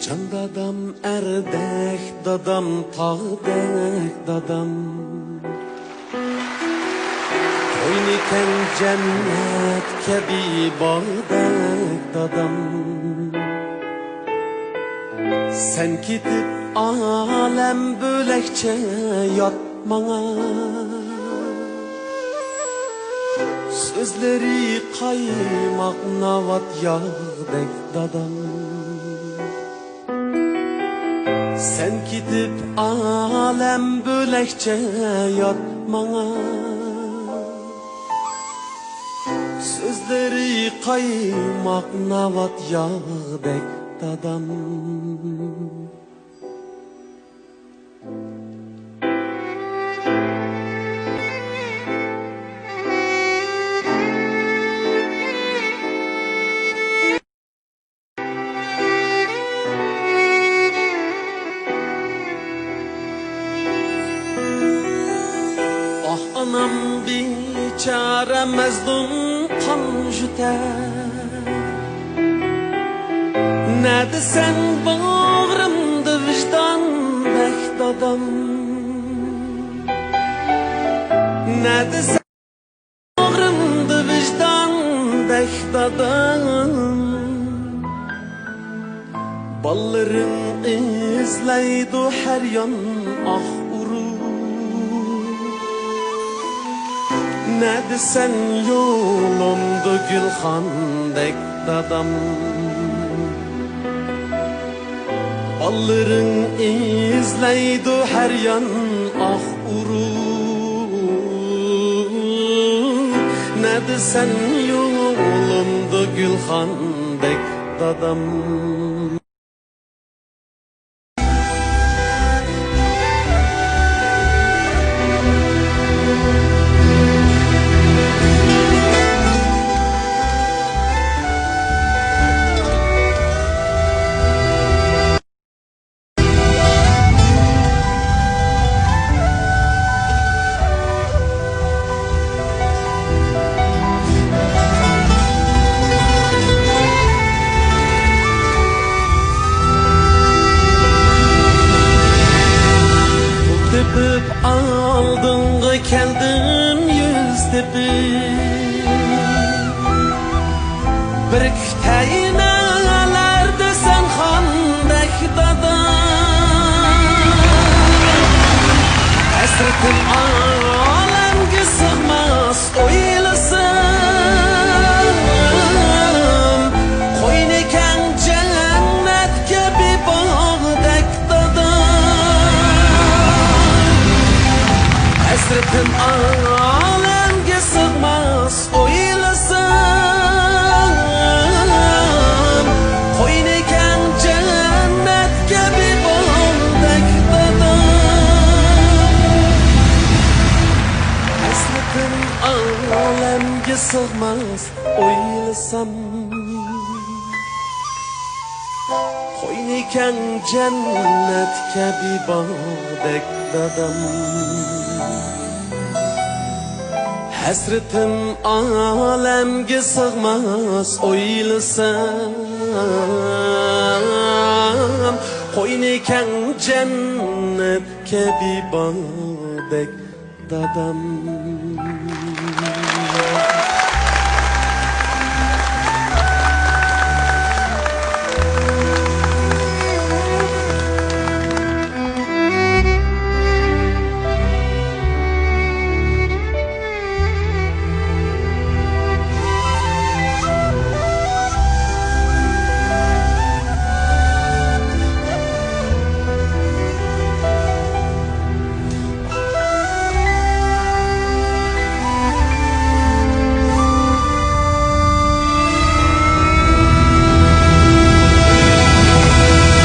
Can dadam erdek dadam tağdek dadam Oyniken cennet kebi bağdek dadam Sen gidip alem bölekçe yatmana Sözleri kaymak navat yağdek dadam Sen gidip alem bölekçe yatmana Sözleri kaymak navat yağdek dadam Anam biçare mezlum kan jüter Ne desen bağrımda vicdan bek dadam Ne desen bağrımda vicdan bek dadam Balların izleydu her yan ah Ne desen yolumdu gülxandek dadam Balların izleydu her yan ah uru Ne desen yolumdu gülxandek dadam Aldığında keldim yüz tepip Bir küteyinelerde sen xandek dadam Esretim alemge sığmaz oylasam Koyneken cennet gibi bağdek Hasretim alemge sığmaz oylasam Koyneken cennet gibi bağdek dadam Hasretim alemge sığmaz oylasam Koyneken cennet gibi bağdek dadam Hasretim alemge sığmaz oylasam Koyneken cennet kebi bağdek dadam